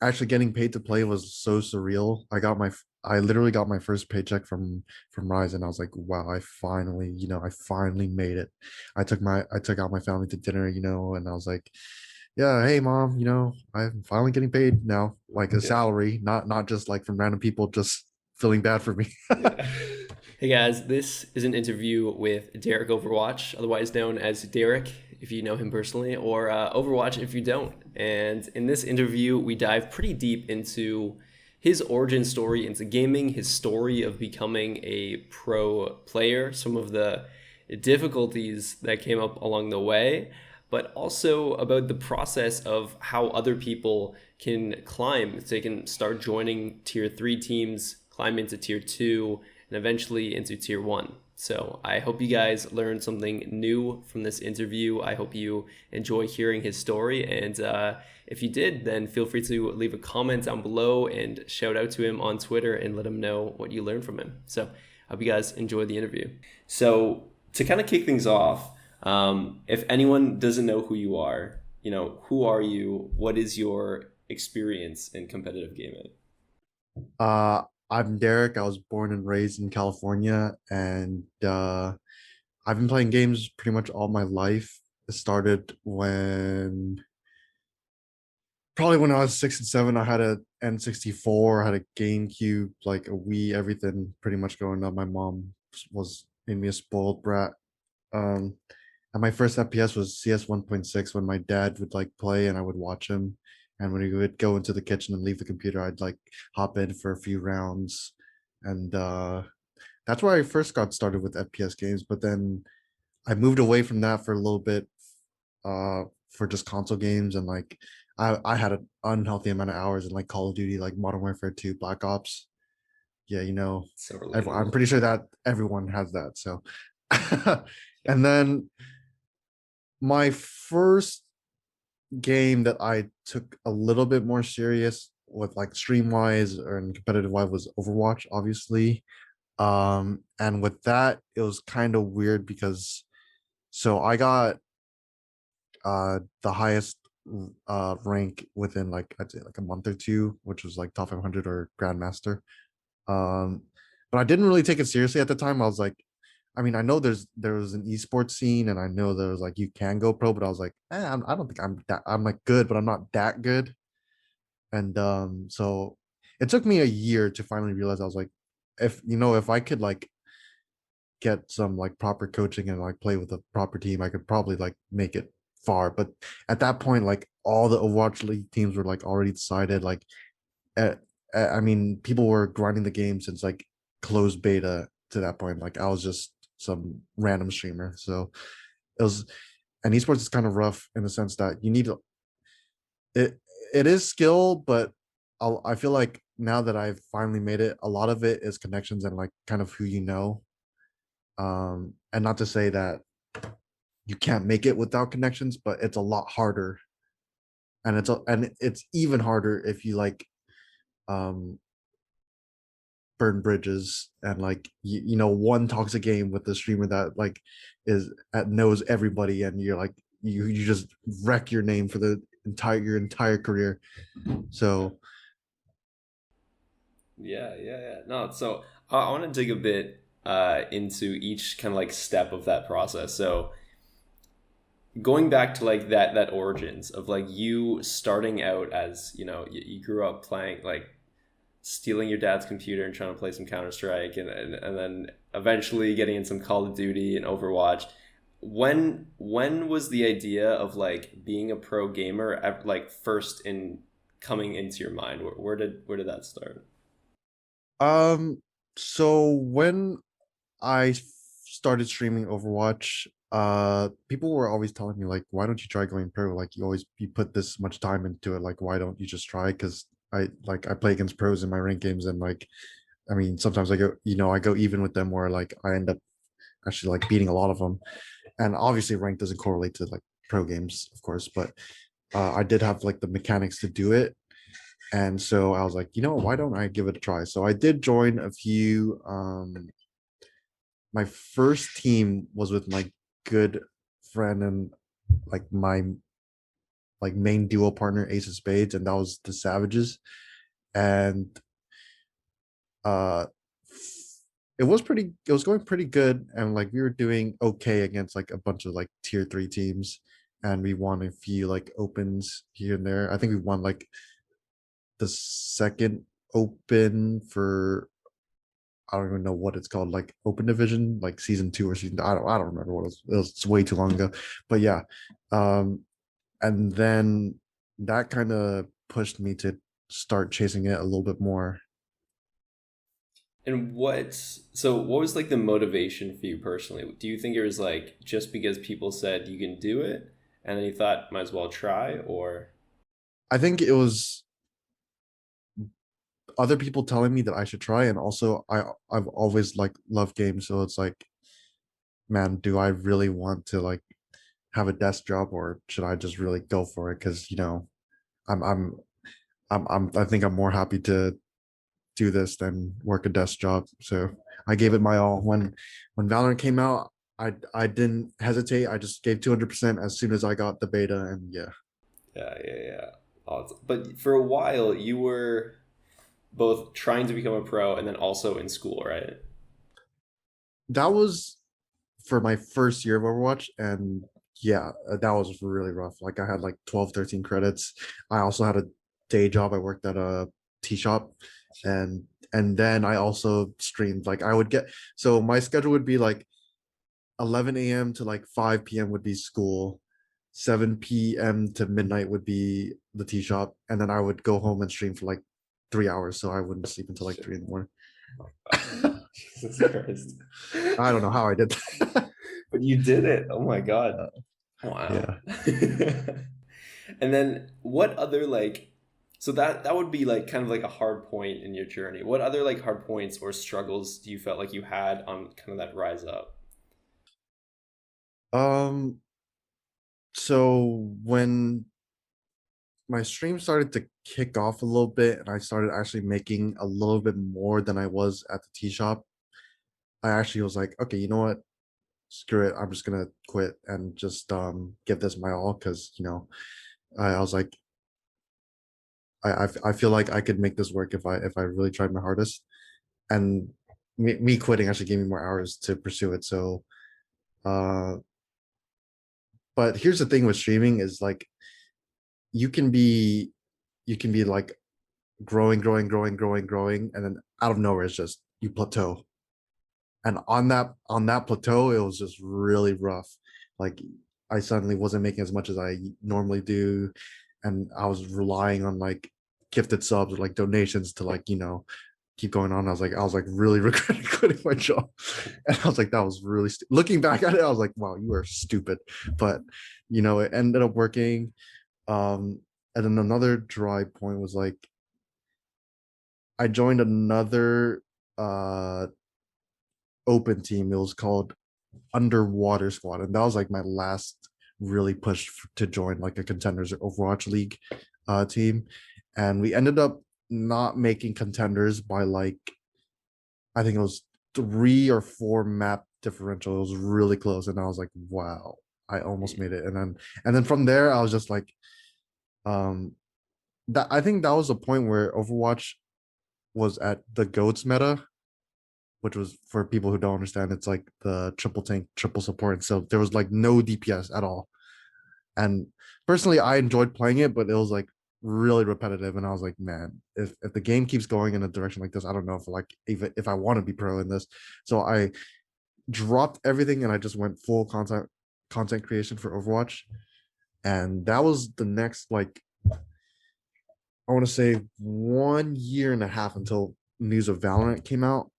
actually getting paid to play was so surreal. I literally got my first paycheck from Rise, and I was like, wow, I finally made it. I took out my family to dinner, and I was like, yeah, hey mom, I'm finally getting paid now, like a Yeah. salary, not just like from random people just feeling bad for me. Yeah. Hey guys, this is an interview with Derek Overwatch, otherwise known as Derek, if you know him personally, or Overwatch if you don't. And in this interview, we dive pretty deep into his origin story into gaming, his story of becoming a pro player, some of the difficulties that came up along the way, but also about the process of how other people can climb. So they can start joining tier 3 teams, climb into tier 2, and eventually into tier 1. So I hope you guys learned something new from this interview. I hope you enjoy hearing his story. And if you did, then feel free to leave a comment down below and shout out to him on Twitter and let him know what you learned from him. So I hope you guys enjoy the interview. So to kind of kick things off, if anyone doesn't know who you are, who are you? What is your experience in competitive gaming? uh I'm Derek. I was born and raised in California, and I've been playing games pretty much all my life. It started probably when I was 6 and 7. I had a N64, I had a GameCube, like a Wii, everything pretty much growing up. My mom was made me a spoiled brat. Um, and my first FPS was CS 1.6 when my dad would like play and I would watch him. And when he would go into the kitchen and leave the computer, I'd like hop in for a few rounds. And that's where I first got started with FPS games. But then I moved away from that for a little bit, for just console games, and like I had an unhealthy amount of hours in like Call of Duty, like Modern Warfare 2, Black Ops. Yeah, So I'm relatable. pretty sure that everyone has that. So and then my first game that I took a little bit more serious with like stream wise or in competitive wise was Overwatch, obviously. And with that, it was kind of weird because so I got the highest rank within like I'd say like a month or two, which was like top 500 or grandmaster. Um, but I didn't really take it seriously at the time. I was like, I mean, I know there was an esports scene, and I know there was like you can go pro, but I was like, I don't think I'm like good, but I'm not that good. And so it took me a year to finally realize I was like, if I could like get some like proper coaching and like play with a proper team, I could probably like make it far. But at that point, like all the Overwatch League teams were like already decided. Like, uh, I mean, people were grinding the game since like closed beta to that point. Like, I was just some random streamer. So it was, and esports is kind of rough in the sense that you need it. It is skill, but I feel like now that I've finally made it, a lot of it is connections and like kind of who you know. And not to say that you can't make it without connections, but it's a lot harder, and it's even harder if you like um burn bridges and like one toxic game with the streamer that like is knows everybody, and you're like you just wreck your name for the your entire career. So Yeah. No, so I want to dig a bit into each kind of like step of that process. So going back to like that origins of like you starting out as you grew up playing like stealing your dad's computer and trying to play some Counter Strike, and then eventually getting in some Call of Duty and Overwatch. When was the idea of like being a pro gamer like first in coming into your mind? Where did that start? um so when I started streaming Overwatch, people were always telling me like, why don't you try going pro? Like you put this much time into it. Like, why don't you just try? Because I play against pros in my rank games, and like, I mean, sometimes I go even with them, where like I end up actually like beating a lot of them. And obviously, rank doesn't correlate to like pro games, of course, but I did have like the mechanics to do it. And so I was like, why don't I give it a try? So I did join a few. My first team was with my good friend and like my like main duo partner Ace of Spades, and that was the Savages. And uh it was going pretty good, and like we were doing okay against like a bunch of like tier 3 teams, and we won a few like opens here and there. I think we won like the second open for, I don't even know what it's called, like open division, like season 2 or season, I don't remember what it was way too long ago. But yeah, um and then that kind of pushed me to start chasing it a little bit more. And what was like the motivation for you personally? Do you think it was like just because people said you can do it and then you thought might as well try, or I think it was other people telling me that I should try, and also I've always like loved games, so it's like, man, do I really want to like have a desk job, or should I just really go for it? Because I'm I'm I think I'm more happy to do this than work a desk job. So I gave it my all. When Valorant came out, I didn't hesitate. I just gave 200% as soon as I got the beta, and yeah, yeah, yeah, yeah. Awesome. But for a while you were both trying to become a pro and then also in school, right? that was for my first year of Overwatch, and yeah, that was really rough. Like I had like 12, 13 credits. I also had a day job. I worked at a tea shop, and and then I also streamed. Like I would get, so my schedule would be like 11 a.m. to like 5 p.m. would be school. 7 p.m. to midnight would be the tea shop, and then I would go home and stream for like 3 hours, so I wouldn't sleep until like 3 in the morning. Jesus Christ. I don't know how I did that. But you did it. Oh my God. Wow. Yeah. And then what other like so that would be like kind of like a hard point in your journey. What other like hard points or struggles do you felt like you had on kind of that rise up? Um, so when my stream started to kick off a little bit and I started actually making a little bit more than I was at the tea shop, I actually was like, okay, you know what? Screw it. I'm just gonna quit and just give this my all, because I was like, I feel like I could make this work if I really tried my hardest. And me quitting actually gave me more hours to pursue it. So uh but here's the thing with streaming is like, you can be you can be like growing, and then out of nowhere it's just you plateau. And on that plateau, it was just really rough. Like I suddenly wasn't making as much as I normally do, and I was relying on like gifted subs or like donations to like keep going on. I was like really regretting quitting my job, and I was like, that was really looking back at it, I was like, wow, you are stupid. But it ended up working. And then another dry point was like, I joined another uh open team. It was called Underwater Squad, and that was like my last really push to join like a contenders or Overwatch League team. And we ended up not making contenders by like, I think it was 3 or 4 map differential. It was really close, and I was like, wow, I almost made it. And then from there, I was just like, um, that I think that was a point where Overwatch was at the goats meta, which was, for people who don't understand, it's like the triple tank, triple support. And so there was like no DPS at all. And personally, I enjoyed playing it, but it was like really repetitive. And I was like, man, if the game keeps going in a direction like this, I don't know if like even if I want to be pro in this. So I dropped everything and I just went full content creation for Overwatch. And that was the next, like, I want to say 1.5 years until news of Valorant came out.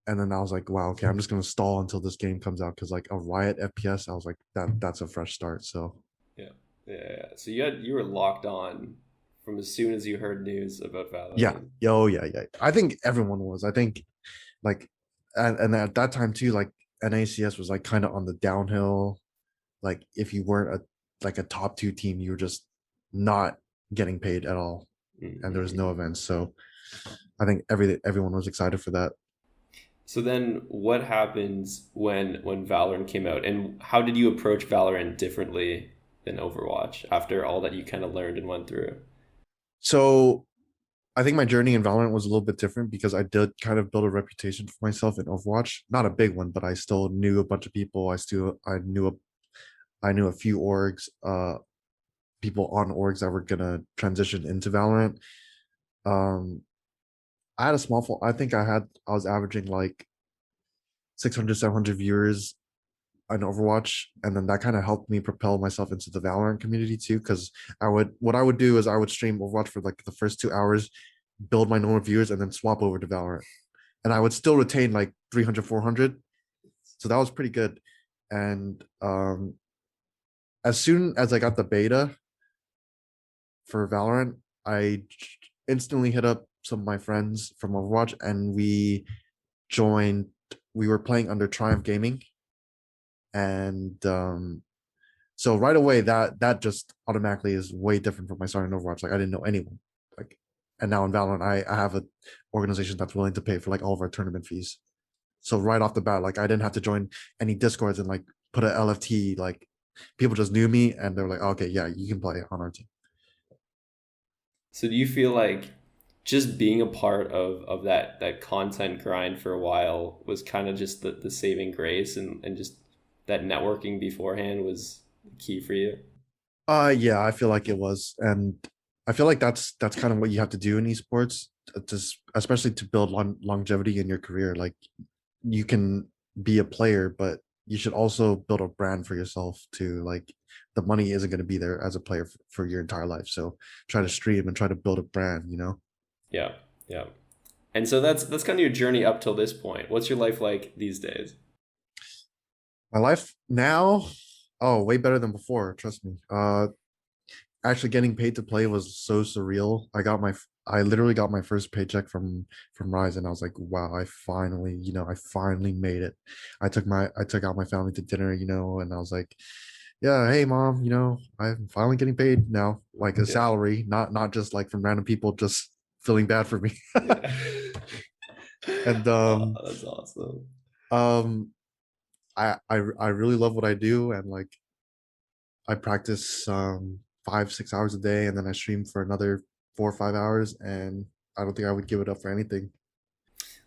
And then I was like, wow, okay, I'm just gonna stall until this game comes out, because like a Riot FPS, I was like, that's a fresh start. So Yeah. Yeah, yeah. So you were locked on from as soon as you heard news about yeah, Valorant. yeah. I think everyone was. I think like, and at that time too, like NACS was like kind of on the downhill. Like if you weren't a top 2 team, you were just not getting paid at all, and there was no Mm-hmm. events. So I think everyone was excited for that. So then what happens when Valorant came out and how did you approach Valorant differently in Overwatch after all that you kind of learned and went through? So I think my journey in Valorant was a little bit different because I did kind of build a reputation for myself in Overwatch. Not a big one, but I still knew a bunch of people. I knew a few orgs, people on orgs that were gonna transition into Valorant. Um, I had a small I think I was averaging like 600, 700 viewers on Overwatch, and then that kind of helped me propel myself into the Valorant community too. Because what I would do is I would stream Overwatch for like the first 2 hours, build my normal viewers, and then swap over to Valorant, and I would still retain like 300, 400. So that was pretty good. And as soon as I got the beta for Valorant, I instantly hit up some of my friends from Overwatch, and we joined. We were playing under Triumph Gaming, and so right away that just automatically is way different from my start in Overwatch. Like I didn't know anyone. Like, and now in Valorant, I have a organization that's willing to pay for like all of our tournament fees. So right off the bat, like I didn't have to join any discords and like put an LFT. Like people just knew me and they're like, okay, yeah, you can play on our team. So do you feel like just being a part of that content grind for a while was kind of just the saving grace, and just that networking beforehand was key for you? Yeah, I feel like it was, and I feel like that's kind of what you have to do in esports, just especially to build longevity in your career. Like you can be a player, but you should also build a brand for yourself to like the money isn't going to be there as a player for your entire life. So try to stream and try to build a brand, you know? Yeah, yeah. And so that's kind of your journey up till this point. What's your life like these days? My life now, oh, way better than before, trust me. Actually getting paid to play was so surreal. I literally got my first paycheck from Rise, and I was like, wow, I finally made it. I took out my family to dinner, and I was like, yeah, hey mom, I'm finally getting paid now, like a Yeah, salary, not just like from random people just feeling bad for me. yeah. And Oh, that's awesome. um I really love what I do, and like I practice 5, 6 hours a day, and then I stream for another 4 or 5 hours, and I don't think I would give it up for anything.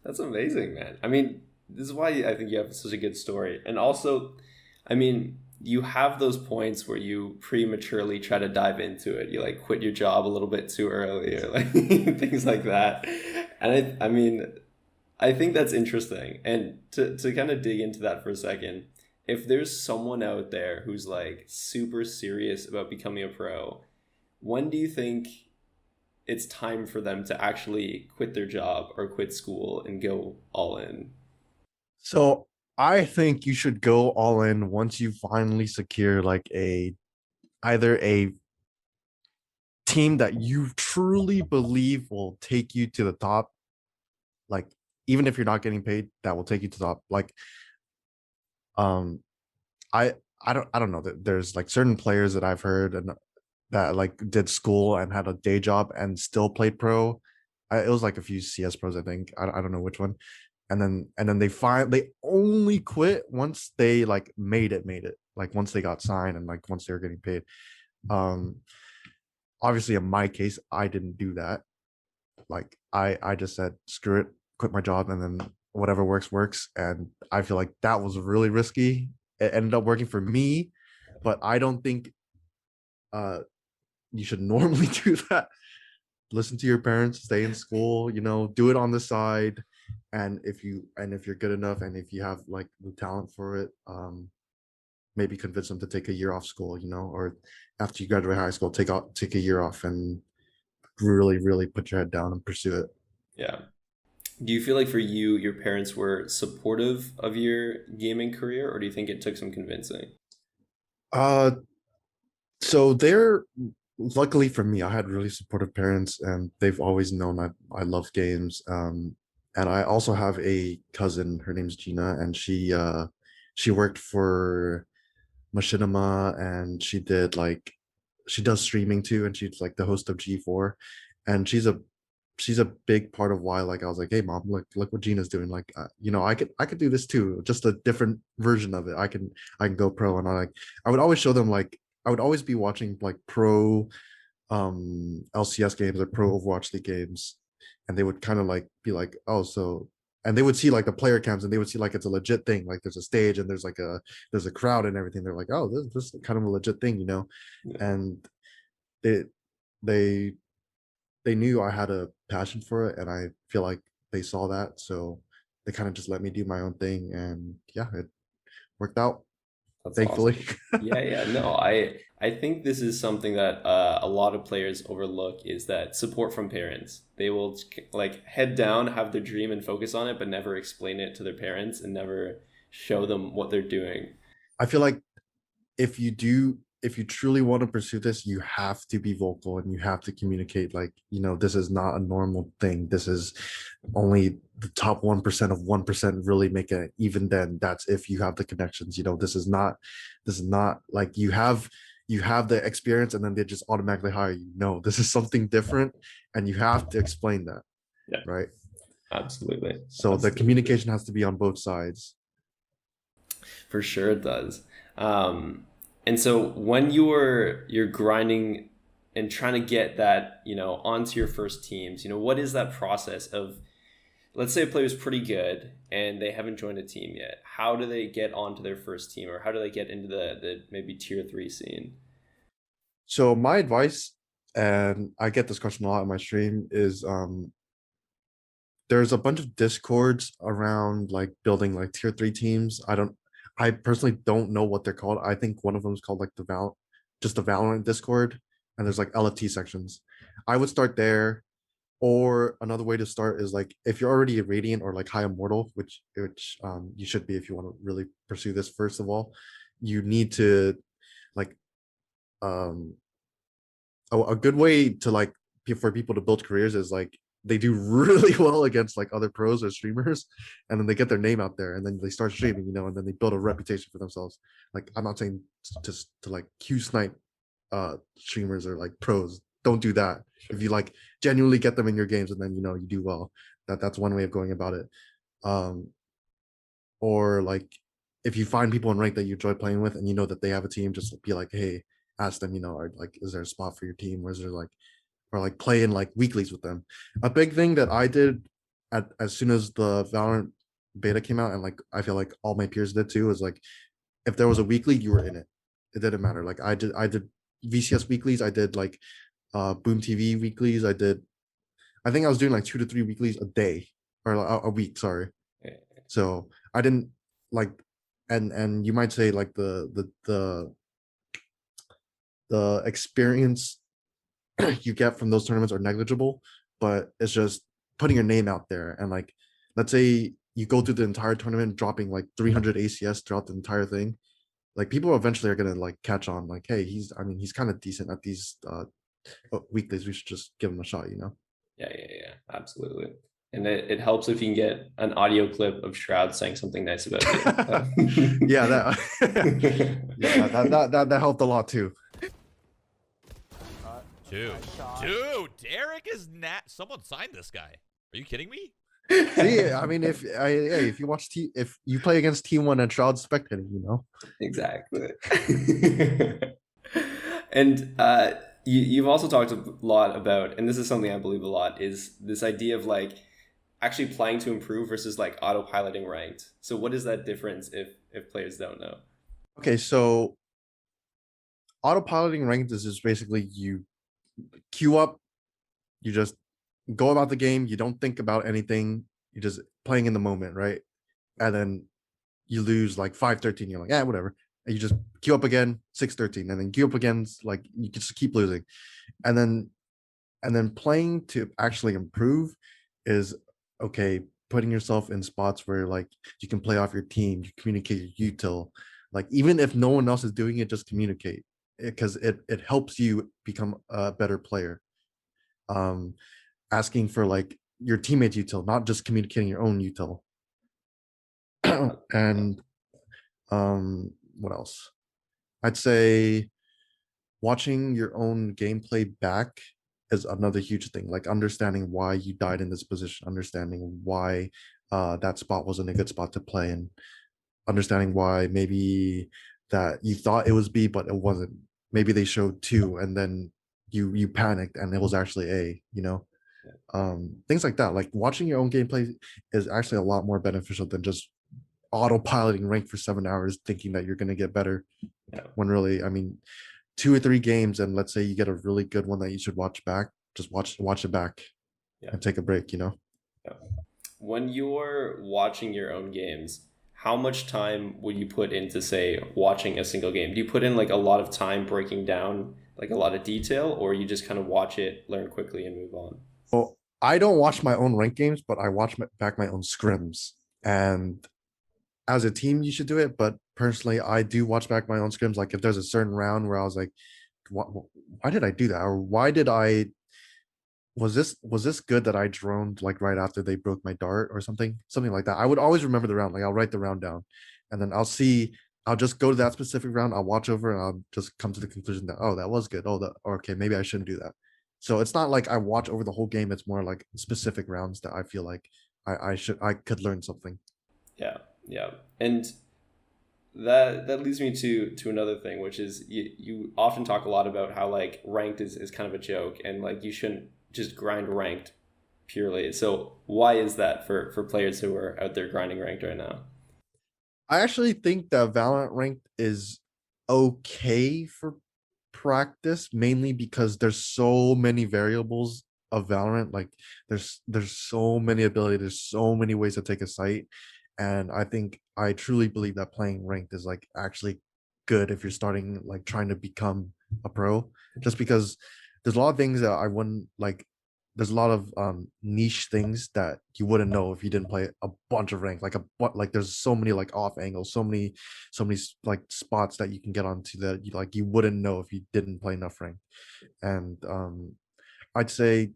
That's amazing, man. I mean, this is why I think you have such a good story. And also, I mean, you have those points where you prematurely try to dive into it. You like quit your job a little bit too early, or like things like that. And I mean, I think that's interesting. And to kind of dig into that for a second, if there's someone out there who's like super serious about becoming a pro, when do you think it's time for them to actually quit their job or quit school and go all in? So I think you should go all in once you finally secure like a either a team that you truly believe will take you to the top, like even if you're not getting paid, that will take you to the top. Like um I I don't know that there's like certain players that I've heard and that like did school and had a day job and still played pro. It was like a few CS pros, I think. I don't know which one. And then they only quit once they like made it. Like once they got signed and like once they were getting paid. Um Obviously in my case, I didn't do that. Like I just said screw it, quit my job, and then whatever works. And I feel like that was really risky. It ended up working for me, but I don't think uh you should normally do that. Listen to your parents, stay in school, do it on the side. And if you're good enough and if you have like the talent for it, maybe convince them to take a year off school, or after you graduate high school, take a year off and really, really put your head down and pursue it. Yeah. Do you feel like for you, your parents were supportive of your gaming career, or do you think it took some convincing? Uh so they're luckily for me, I had really supportive parents and they've always known I love games. And I also have a cousin, her name's Gina, and she worked for Machinima, and she does streaming too, and she's like the host of G4. And she's a big part of why like I was like, hey mom, look what Gina's doing. Like I could do this too, just a different version of it. I can go pro. And I would always show them like I would always be watching like pro LCS games or pro Overwatch League games, and they would kind of like be like, oh, so, and they would see like the player cams and they would see like it's a legit thing, like there's a stage and there's a crowd and everything. They're like, oh, this is kind of a legit thing, you know. Yeah. And they they they knew I had a passion for it, and I feel like they saw that, so they kind of just let me do my own thing, and yeah, it worked out, That's thankfully. awesome. Yeah, yeah. No, I think this is something that a lot of players overlook is that support from parents. They will like head down, have their dream and focus on it, but never explain it to their parents and never show them what they're doing. I feel like if you truly want to pursue this, you have to be vocal and you have to communicate, like, this is not a normal thing. This is only the top 1% of 1% really make it. Even then, that's if you have the connections. This is not like you have the experience and then they just automatically hire you. No, this is something different, and you have to explain that, Yeah, right? absolutely. So the Absolutely. communication has to be on both sides. For sure it does. And so when you're grinding and trying to get that, onto your first teams, what is that process of, let's say a player is pretty good and they haven't joined a team yet. How do they get onto their first team, or how do they get into the maybe tier three scene? So my advice, and I get this question a lot in my stream, is there's a bunch of discords around like building like tier three teams. I personally don't know what they're called. I think one of them is called like just the Valorant Discord, and there's like LFT sections. I would start there, or another way to start is like if you're already a Radiant or like High Immortal, which you should be if you want to really pursue this. First of all, you need to like um a good way to like for people to build careers is like they do really well against like other pros or streamers, and then they get their name out there, and then they start streaming, and then they build a reputation for themselves. Like, I'm not saying just to like Q snipe streamers or like pros. Don't do that. Sure. If you like genuinely get them in your games and then you do well, that's one way of going about it. um or like if you find people in rank that you enjoy playing with and you know that they have a team, just be like, hey, ask them, like, is there a spot for your team, or is there like, or like play in like weeklies with them. A big thing that I did as soon as the Valorant beta came out, and like I feel like all my peers did too, is like if there was a weekly, you were in it. It didn't matter. Like I did VCS weeklies, I did like Boom TV weeklies, I think I was doing like 2 to 3 weeklies a day, or a week, sorry. Yeah. So I didn't like, and you might say like the experience you get from those tournaments are negligible, but it's just putting your name out there. And like, let's say you go through the entire tournament dropping like 300 ACS throughout the entire thing. Like, people eventually are gonna like catch on. Like, hey, he's kind of decent at these weeklies. We should just give him a shot. Yeah, yeah, yeah, absolutely. And it helps if you can get an audio clip of Shroud saying something nice about you. Yeah, that yeah, that helped a lot too. Dude, dude, Derek is not. Someone signed this guy. Are you kidding me? See, I mean, if you if you play against T1 and Shroud spectating. Exactly. And you've also talked a lot about, and this is something I believe a lot, is this idea of like actually playing to improve versus like autopiloting ranked. So what is that difference if players don't know? Okay, so autopiloting ranked is just basically you queue up, you just go about the game, you don't think about anything, you're just playing in the moment, right? And then you lose like 5-13, you're like, yeah, whatever. And you just queue up again, 6-13, and then queue up again, like you just keep losing. And then playing to actually improve is, okay, putting yourself in spots where like you can play off your team, you communicate your util. Like, even if no one else is doing it, just communicate, because it helps you become a better player. um Asking for like your teammates util, not just communicating your own util. And what else? I'd say watching your own gameplay back is another huge thing. Like, understanding why you died in this position, understanding why that spot wasn't a good spot to play, and understanding why maybe that you thought it was B but it wasn't. maybe they showed 2 and then you panicked and it was actually A, things like that. Like watching your own gameplay is actually a lot more beneficial than just autopiloting rank for 7 hours thinking that you're going to get better, Yeah. when really, I mean, 2 or 3 games, and let's say you get a really good one that you should watch back, just watch it back Yeah. and take a break. Yeah. When you're watching your own games, how much time would you put into, say, watching a single game? Do you put in like a lot of time breaking down like a lot of detail, or you just kind of watch it, learn quickly, and move on? Well, I don't watch my own rank games, but I watch back my own scrims. And as a team, you should do it. But personally, I do watch back my own scrims. Like if there's a certain round where I was like, why did I do that? Or why did I was this good that I droned like right after they broke my dart or something like that. I would always remember the round. Like I'll write the round down, and then I'll just go to that specific round. I'll watch over and I'll just come to the conclusion that, oh, that was good. Oh, that okay, maybe I shouldn't do that. So it's not like I watch over the whole game. It's more like specific rounds that I feel like I could learn something. Yeah, yeah. And that leads me to another thing, which is you often talk a lot about how like ranked is kind of a joke, and like you shouldn't just grind ranked purely. So why is that for players who are out there grinding ranked right now? I actually think that Valorant ranked is okay for practice, mainly because there's so many variables of Valorant. Like there's so many abilities, there's so many ways to take a site. And I truly believe that playing ranked is like actually good if you're starting like trying to become a pro, just because there's a lot of things that I wouldn't like. There's a lot of niche things that you wouldn't know if you didn't play a bunch of rank, like there's so many like off angles, so many like spots that you can get onto that you wouldn't know if you didn't play enough rank. And I'd say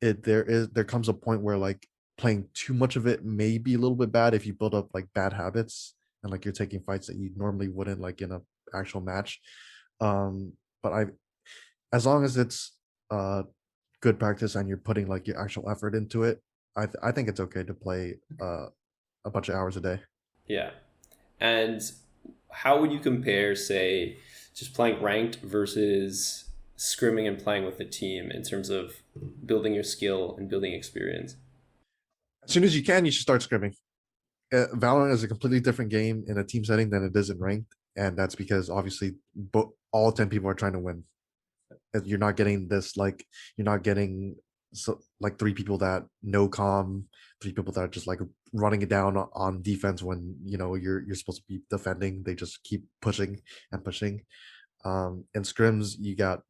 there comes a point where like playing too much of it may be a little bit bad if you build up like bad habits, and like you're taking fights that you normally wouldn't like in a actual match. But as long as it's good practice and you're putting like your actual effort into it, I think it's okay to play a bunch of hours a day. Yeah. And how would you compare, say, just playing ranked versus scrimming and playing with the team in terms of building your skill and building experience? As soon as you can, you should start scrimming. Valorant is a completely different game in a team setting than it is in ranked, and that's because obviously all 10 people are trying to win. You're not getting this like you're not getting like 3 people that no com, 3 people that are just like running it down on defense when you're supposed to be defending. They just keep pushing and pushing. In scrims, you got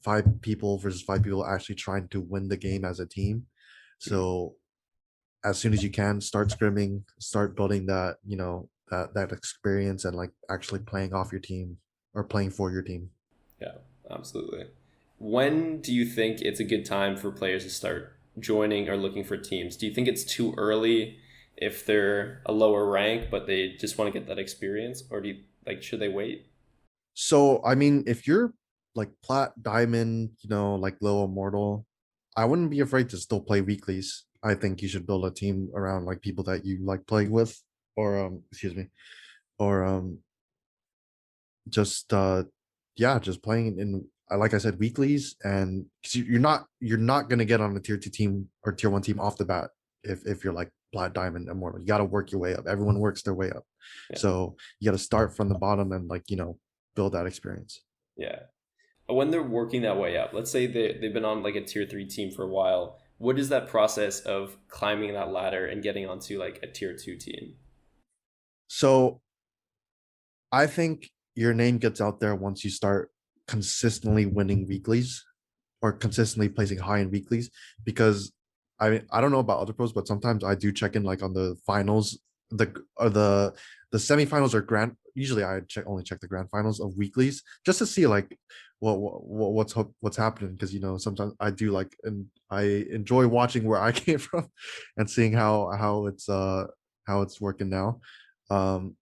5 people versus 5 people actually trying to win the game as a team. So as soon as you can, start scrimming, start building that experience and like actually playing off your team or playing for your team. Yeah, absolutely. When do you think it's a good time for players to start joining or looking for teams? Do you think it's too early if they're a lower rank but they just want to get that experience, or do you like should they wait? So I mean, if you're like plat, diamond, like low immortal, I wouldn't be afraid to still play weeklies. I think you should build a team around like people that you like playing with, or excuse me, or just yeah, just playing in like I said, weeklies. And 'cause you're not gonna get on a tier 2 team or tier 1 team off the bat if you're like plat, diamond, immortal. You got to work your way up. Everyone works their way up. Yeah. So you got to start from the bottom and like build that experience. Yeah. When they're working that way up, let's say they've been on like a tier 3 team for a while, what is that process of climbing that ladder and getting onto like a tier 2 team? So I think your name gets out there once you start consistently winning weeklies or consistently placing high in weeklies. Because I mean, I don't know about other pros, but sometimes I do check in like on the finals, the semifinals or grand. Usually I only check the grand finals of weeklies just to see like what's happening, because sometimes I do like, and I enjoy watching where I came from and seeing how it's working now.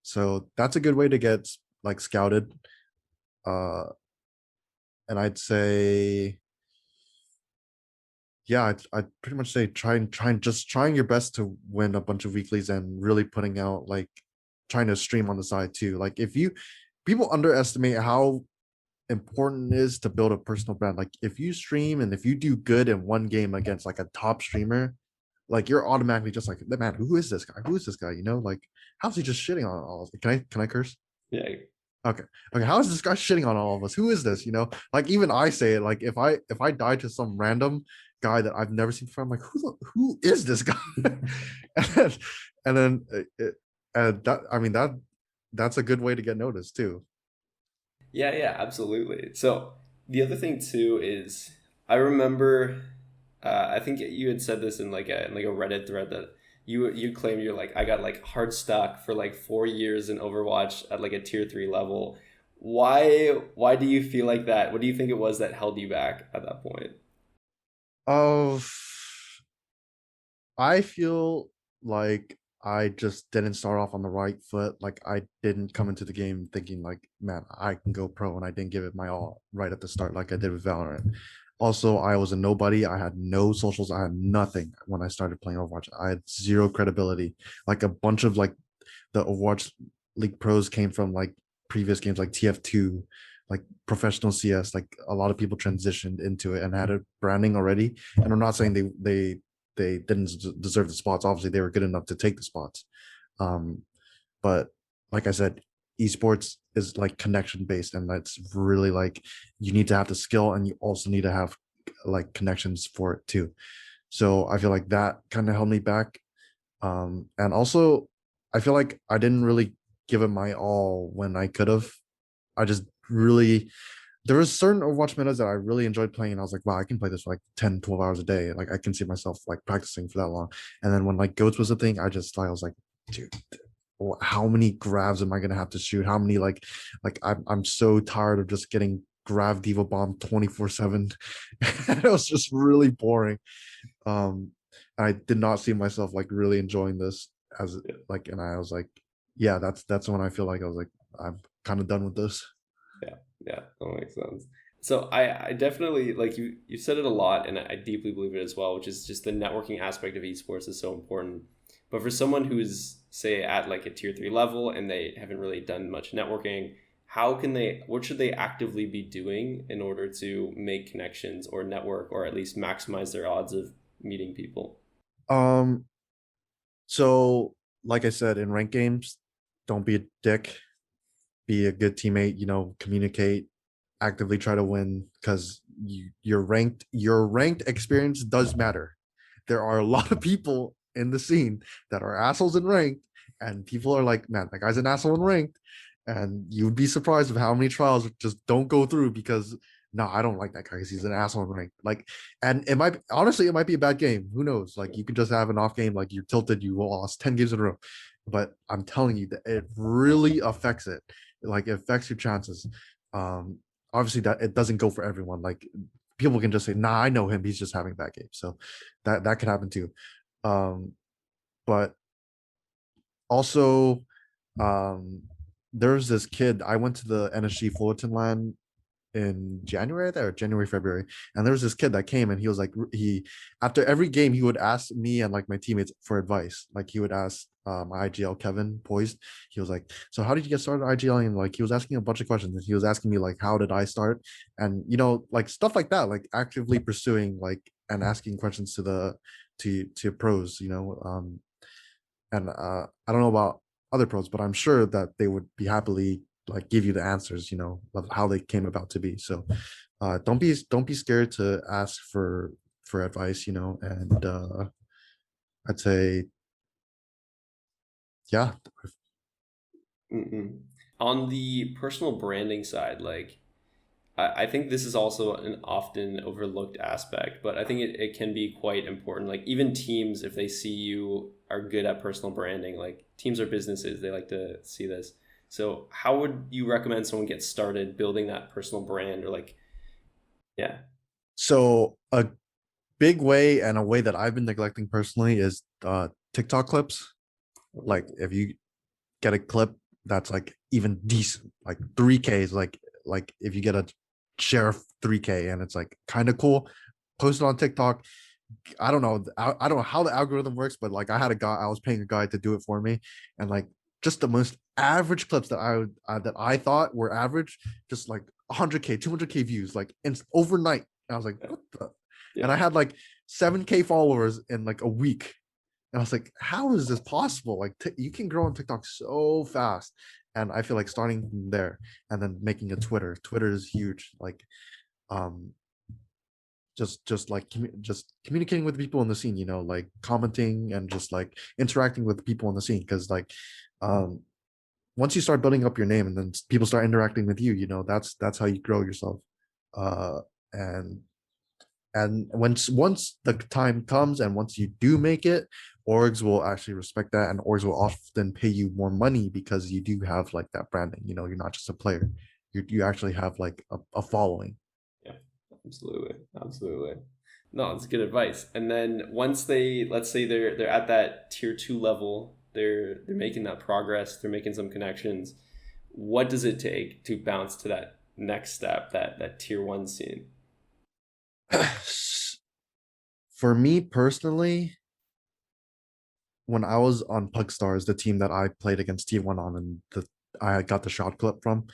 So that's a good way to get like scouted. uh and I'd say, yeah, I'd pretty much say trying your best to win a bunch of weeklies and really putting out like trying to stream on the side too. Like if you people underestimate how important it is to build a personal brand. Like if you stream and if you do good in one game against like a top streamer, like you're automatically just like, man, who is this guy? Who is this guy? You know, like how's he just shitting on all of it? Can I curse? Yeah. Okay. Okay. How is this guy shitting on all of us? Who is this? You know, like even I say it, like if I die to some random guy that I've never seen before, I'm like, who is this guy? and, and then that I mean that's a good way to get noticed too. Yeah, yeah, absolutely. So the other thing too is I remember I think you had said this in like a Reddit thread that you claim you're like I got like hard stuck for like 4 years in Overwatch at like a tier 3 level. Why do you feel like that? What do you think it was that held you back at that point? Of I feel like I just didn't start off on the right foot. Like I didn't come into the game thinking like, man, I can go pro, and I didn't give it my all right at the start, like I did with Valorant. Also, I was a nobody. I had no socials. I had nothing when I started playing Overwatch. I had zero credibility. Like a bunch of like the Overwatch League pros came from like previous games like TF2, like professional CS. Like a lot of people transitioned into it and had a branding already. And I'm not saying they didn't deserve the spots. Obviously, they were good enough to take the spots. Um, but like I said, esports is like connection based, and that's really like you need to have the skill, and you also need to have like connections for it too. So I feel like that kind of held me back. And also, I feel like I didn't really give it my all when I could have. I just really there was certain Overwatch metas that I really enjoyed playing, and I was like, wow, I can play this for like 10, 12 hours a day. Like I can see myself like practicing for that long. And then when like goats was a thing, I was like, dude, how many grabs am I gonna have to shoot? How many like I'm so tired of just getting grav diva bomb 24/7. It was just really boring. Um I did not see myself like really enjoying this as like, and I was like, yeah, that's when I feel like I was like, I'm kind of done with this. Yeah, yeah, that makes sense. So I definitely like you said it a lot, and I deeply believe it as well, which is just the networking aspect of esports is so important. But for someone who's say at like a tier 3 level and they haven't really done much networking, what should they actively be doing in order to make connections or network or at least maximize their odds of meeting people? Um so like I said, in ranked games, don't be a dick, be a good teammate, you know, communicate, actively try to win, because your ranked experience does matter. There are a lot of people in the scene that are assholes in ranked, and people are like, man, that guy's an asshole in ranked, and you'd be surprised of how many trials just don't go through because no, I don't like that guy because he's an asshole in ranked. Like, and it might honestly, it might be a bad game. Who knows? Like, you could just have an off game, like you're tilted, you lost 10 games in a row. But I'm telling you that it really affects it. Like, it affects your chances. Um, Obviously that it doesn't go for everyone. Like people can just say, nah, I know him, he's just having a bad game. So that could happen too. Um, but also, um, there's this kid. I went to the NSG Fullerton land in January there, January, February. And there was this kid that came, and he was like, he after every game, he would ask me and like my teammates for advice. Like he would ask my IGL Kevin Poised. He was like, so how did you get started IGL? And like he was asking a bunch of questions. And he was asking me like, how did I start? And you know, like stuff like that, like actively pursuing like and asking questions to the to pros, you know. And I don't know about other pros, but I'm sure that they would be happily like give you the answers, you know, of how they came about to be. So don't be scared to ask for advice, you know. And I'd say, yeah. Mm-mm. On the personal branding side, like I think this is also an often overlooked aspect, but I think it can be quite important. Like even teams, if they see you are good at personal branding, like teams or businesses, they like to see this. So how would you recommend someone get started building that personal brand or like, yeah. So a big way, and a way that I've been neglecting personally, is TikTok clips. Like if you get a clip that's like even decent, like 3K is like if you get a share of 3K and it's like kind of cool, post it on TikTok. I don't know. I don't know how the algorithm works, but like I was paying a guy to do it for me, and like just the most average clips that I thought were average, just like 100K, 200K views, like overnight. And I was like, what the? And I Yeah. had like 7K followers in like a week. And I was like, how is this possible? Like, you can grow on TikTok so fast. And I feel like starting from there and then making a Twitter. Twitter is huge. Like, um, just like just communicating with people in the scene, like commenting and just like interacting with people in the scene. Because like, um, once you start building up your name and then people start interacting with you, that's how you grow yourself. Uh, and once the time comes and once you do make it, orgs will actually respect that, and orgs will often pay you more money because you do have like that branding. You're not just a player. You actually have like a following. Yeah, absolutely, absolutely. No, that's good advice. And then once they, let's say they're at that tier 2 level, they're making that progress, they're making some connections. What does it take to bounce to that next step, that tier 1 scene? For me personally, when I was on Stars, the team that I played against T1 on, and I got the shot clip from,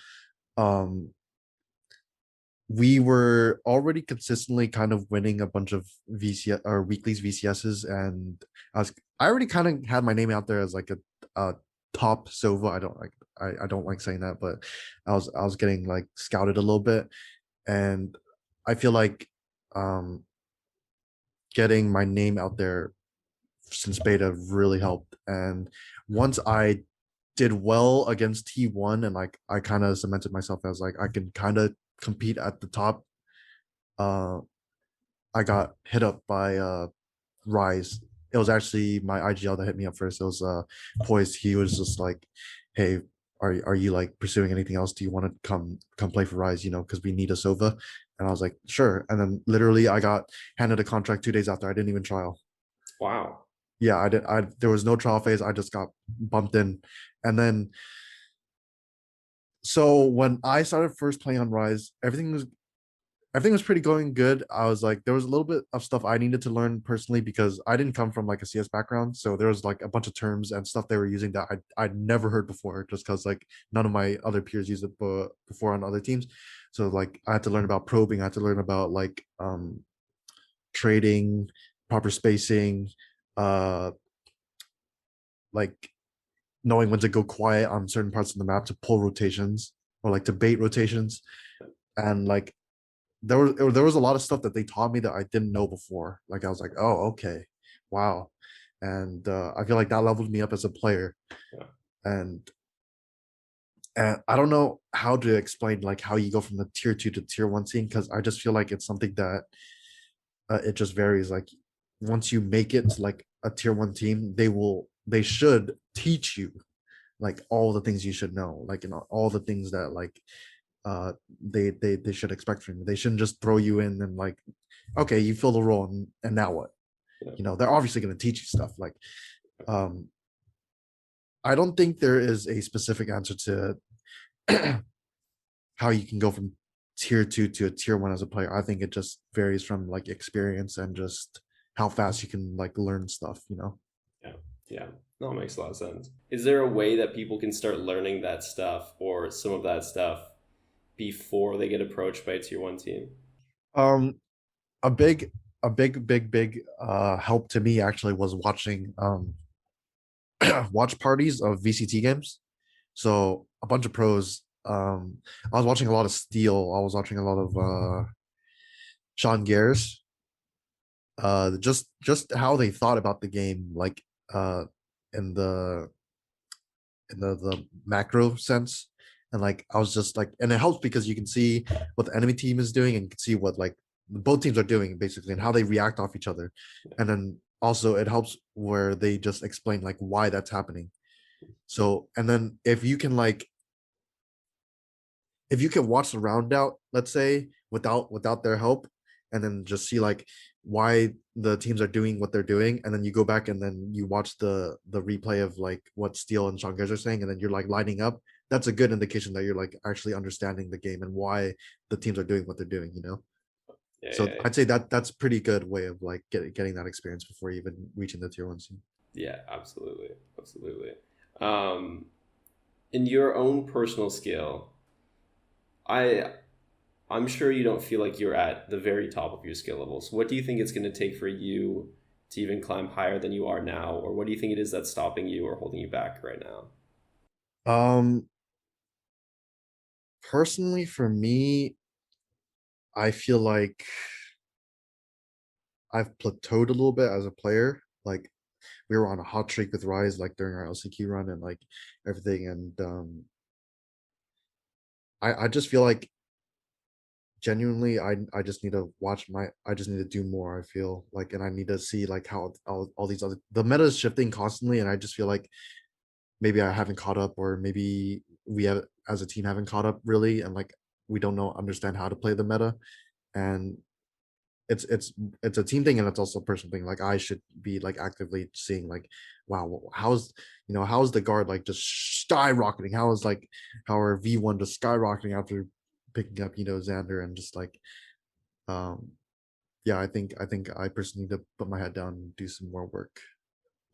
um, we were already consistently kind of winning a bunch of VC or weeklies VCSs, and I already kind of had my name out there as like a top Sova. I don't like saying that, but I was getting like scouted a little bit, and I feel like um getting my name out there since beta really helped. And once I did well against T1 and like I kind of cemented myself as like I can kind of compete at the top, uh I got hit up by Rise. It was actually my IGL that hit me up first. It was Poised. He was just like, hey, are you like pursuing anything else? Do you want to come play for Rise, because we need a Sova? And I was like, sure. And then literally I got handed a contract 2 days after. I didn't even trial. Wow. Yeah, I did. There was no trial phase. I just got bumped in. And then so when I started first playing on Rise, everything was pretty going good. I was like, there was a little bit of stuff I needed to learn personally because I didn't come from like a CS background. So there was like a bunch of terms and stuff they were using that I'd never heard before, just because like none of my other peers used it before on other teams. So like I had to learn about probing, I had to learn about like trading, proper spacing, uh like knowing when to go quiet on certain parts of the map to pull rotations or like to bait rotations. And like there was a lot of stuff that they taught me that I didn't know before. Like I was like, oh, okay, wow. And I feel like that leveled me up as a player. Yeah. And I don't know how to explain like how you go from the tier 2 to tier 1 scene, because I just feel like it's something that it just varies. Like once you make it to like a tier 1 team, they should teach you like all the things you should know, like all the things that like uh they should expect from you. They shouldn't just throw you in and like, okay, you fill the role, and now what? Yeah. They're obviously going to teach you stuff. Like um I don't think there is a specific answer to how you can go from tier 2 to a tier 1 as a player. I think it just varies from like experience and just how fast you can like learn stuff. Yeah. Yeah. No, it makes a lot of sense. Is there a way that people can start learning that stuff or some of that stuff before they get approached by a tier 1 team? um a big big help to me actually was watching watch parties of VCT games. So a bunch of pros. I was watching a lot of Steel. I was watching a lot of Sean Gares. Just how they thought about the game, like in the macro sense. And like I was just like, and it helps because you can see what the enemy team is doing and you can see what like both teams are doing basically and how they react off each other. And then also it helps where they just explain like why that's happening. So and then if you can watch the round out, let's say, without their help, and then just see like why the teams are doing what they're doing, and then you go back and then you watch the replay of like what Steele and Shangers are saying, and then you're like lining up. That's a good indication that you're like actually understanding the game and why the teams are doing what they're doing. Yeah, So yeah, I'd say that's pretty good way of like getting that experience before even reaching the tier 1 scene. yeah, absolutely, absolutely. Um, in your own personal skill, I I'm sure you don't feel like you're at the very top of your skill levels. What do you think it's going to take for you to even climb higher than you are now, or what do you think it is that's stopping you or holding you back right now? Um, Personally, for me, I feel like I've plateaued a little bit as a player. Like we were on a hot streak with Rise, like during our LCQ run and like everything. And I just feel like genuinely I just need to watch my I just need to do more. I feel like, and I need to see like how all these other the meta is shifting constantly, and I just feel like maybe I haven't caught up, or maybe we have as a team haven't caught up really, and like we don't know understand how to play the meta. And it's it's it's a team thing, and it's also a personal thing. Like I should be like actively seeing like, wow, how's how's the guard like just skyrocketing? How is like how are V1 just skyrocketing after picking up Xander, and just like um yeah, I think I personally need to put my head down and do some more work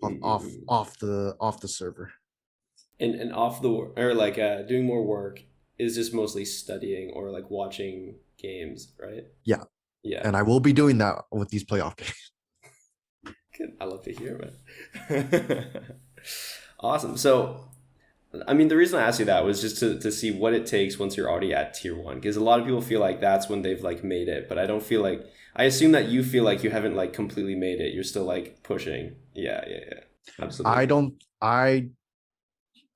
Mm-hmm. off the server. And off the or like doing more work is just mostly studying or like watching games, right? Yeah, Yeah, and I will be doing that with these playoff games. good. I love to hear, man. Awesome. So, I mean, the reason I asked you that was just to see what it takes once you're already at tier one, because a lot of people feel like that's when they've like made it, but I don't feel like. I assume that you feel like you haven't like completely made it. You're still like pushing. Yeah, yeah, yeah. I Absolutely. don't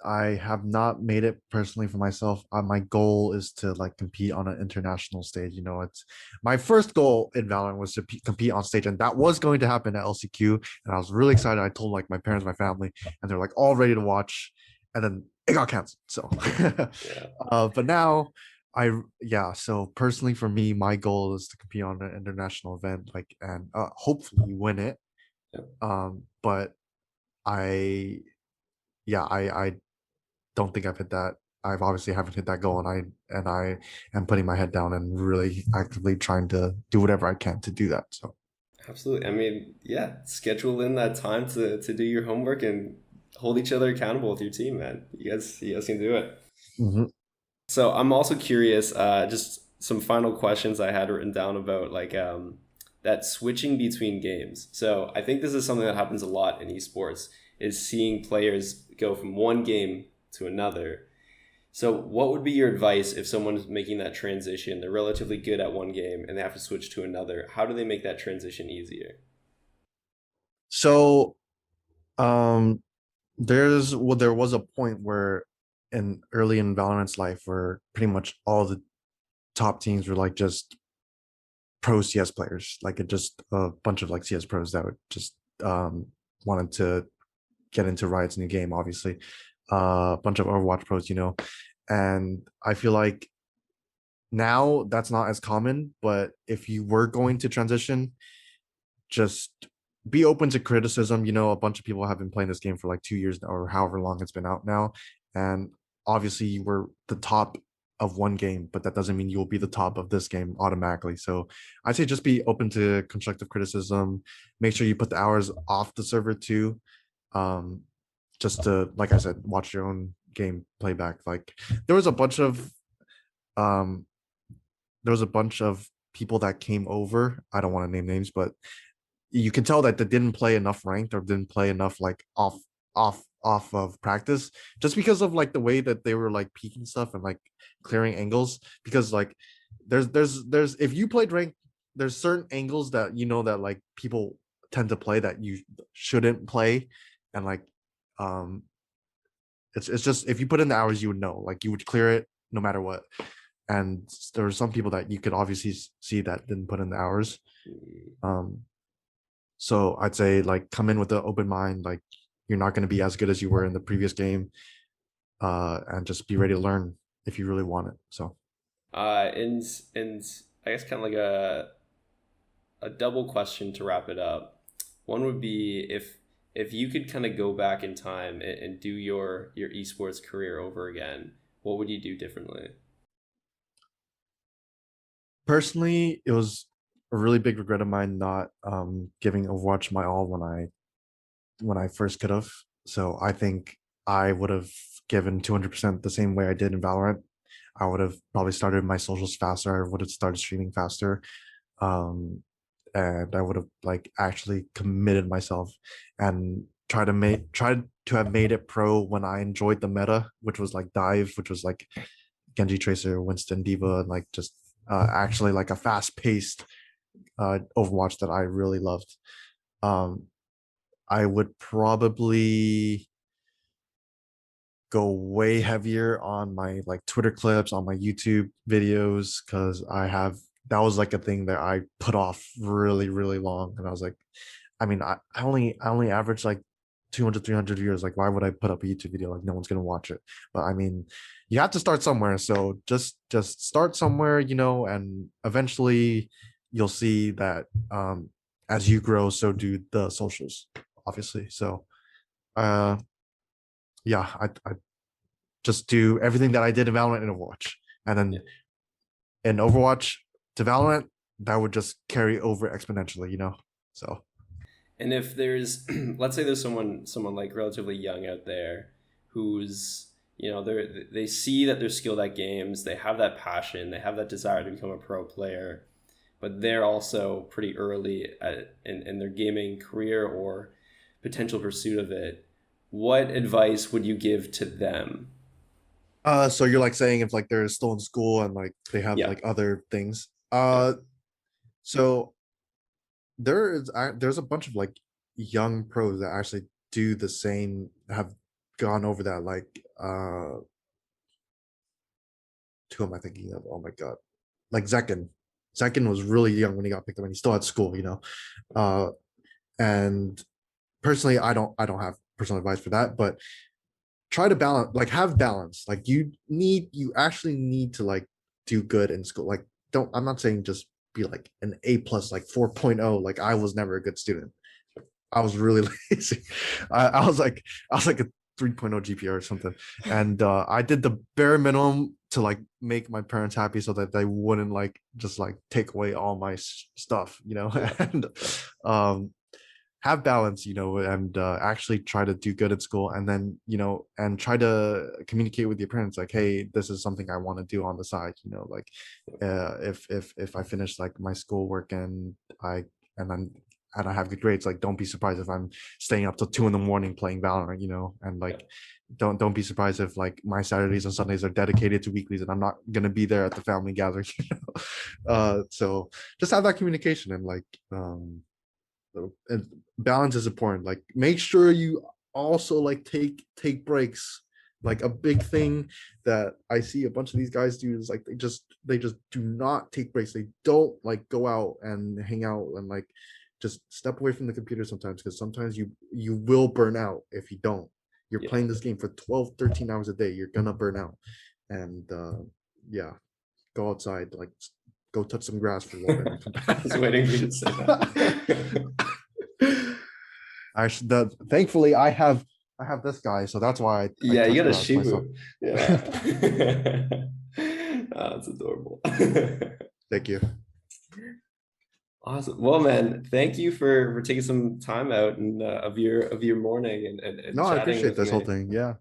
I have not made it personally for myself. My goal is to like compete on an international stage. It's my first goal in Valorant was to compete on stage, and that was going to happen at LCQ. And I was really excited. I told like my parents, my family, and they're like all ready to watch. And then it got canceled. So, Yeah. but now yeah. So personally, for me, my goal is to compete on an international event, like, and hopefully win it. Yeah. But I yeah, I don't think I've hit that. I've obviously haven't hit that goal, and I am putting my head down and really actively trying to do whatever I can to do that. So Absolutely. I mean, yeah, schedule in that time to do your homework and hold each other accountable with your team, man. You guys can do it. mhm. So I'm also curious, just some final questions I had written down about like that switching between games. So I think this is something that happens a lot in esports, is seeing players go from one game to another. So what would be your advice if someone's making that transition? They're relatively good at one game and they have to switch to another. How do they make that transition easier? So there was a point where in early in Valorant's life where pretty much all the top teams were like just pro CS players, like it just a bunch of like CS pros that would just wanted to get into Riot's new game, obviously. A bunch of Overwatch pros, and I feel like now that's not as common. But if you were going to transition, just be open to criticism. A bunch of people have been playing this game for like 2 years or however long it's been out now, and obviously you were the top of one game, but that doesn't mean you'll be the top of this game automatically. So I'd say just be open to constructive criticism. Make sure you put the hours off the server too, um just to, like I said, watch your own game playback. Like there was a bunch of um there was a bunch of people that came over. I don't want to name names, but you can tell that they didn't play enough ranked or didn't play enough like off of practice, just because of like the way that they were like peeking stuff and like clearing angles. Because like there's if you played ranked, there's certain angles that that like people tend to play that you shouldn't play. And like um it's just if you put in the hours, you would know, like you would clear it no matter what. And there were some people that you could obviously see that didn't put in the hours. um so I'd say like come in with an open mind. Like you're not going to be as good as you were in the previous game, and just be ready to learn if you really want it. So And I guess kind of like a double question to wrap it up. One would be if you could kind of go back in time and do your esports career over again, what would you do differently? personally, it was a really big regret of mine not giving Overwatch my all when I first could have. So I think I would have given 200% the same way I did in Valorant. I would have probably started my socials faster. I would have started streaming faster. Um, and I would have like actually committed myself and tried to have made it pro when I enjoyed the meta, which was like dive, which was like Genji Tracer, Winston Diva, and like just actually like a fast paced Overwatch that I really loved. Um, I would probably go way heavier on my like Twitter clips, on my YouTube videos, because that was like a thing that I put off really, really long. And I was like, I mean, I only average like 200, 300 views. Like, why would I put up a YouTube video? Like, no one's gonna watch it. But I mean, you have to start somewhere. So just start somewhere, and eventually you'll see that as you grow, so do the socials, obviously. So uh yeah, I just do everything that I did in Valorant in Overwatch. And Yeah. then in Overwatch to Valorant, that would just carry over exponentially. So And if there's, let's say there's someone like relatively young out there who's, they see that they're skilled at games, they have that passion, they have that desire to become a pro player, but they're also pretty early in their gaming career or potential pursuit of it. What advice would you give to them? so you're like saying if like they're still in school and like they have Yeah. like other things. Yeah. So there's a bunch of like young pros that actually do the same, have gone over that, like who am I thinking of? Oh my god. Like Zekin. Zekin was really young when he got picked up and he still had school. Uh and personally I don't have personal advice for that, but try to balance, like have balance. Like you actually need to like do good in school. Like don't I'm not saying just be like an A plus, like 4.0. Like I was never a good student. I was really lazy. I was like a 3.0 GPA or something. And I did the bare minimum to like make my parents happy so that they wouldn't like just like take away all my stuff. Yeah. And um have balance, and actually try to do good at school, and then and try to communicate with your parents like, hey, this is something I want to do on the side, like if I finish like my schoolwork I and I'm and I have good grades, like don't be surprised if I'm staying up till 2 in the morning playing Valorant, and Yeah. like don't be surprised if like my Saturdays and Sundays are dedicated to weeklies and I'm not gonna be there at the family gathering. So just have that communication and like and balance is important. Like make sure you also like take breaks. Like a big thing that I see a bunch of these guys do is like they just do not take breaks. They don't like go out and hang out and like just step away from the computer sometimes, because sometimes you will burn out if you don't. You're Yeah. playing this game for 12, 13 hours a day. You're gonna burn out. And yeah, go outside, like go touch some grass for a little bit and come I was waiting for you to say that. back. Actually, thankfully I have this guy, so that's why I Yeah, you touch got a grass myself. Shibu. Yeah. Oh, that's adorable. Thank you. Awesome. Well, man, thank you for taking some time out and of your morning and No, I chatting appreciate with this whole me. thing. Yeah.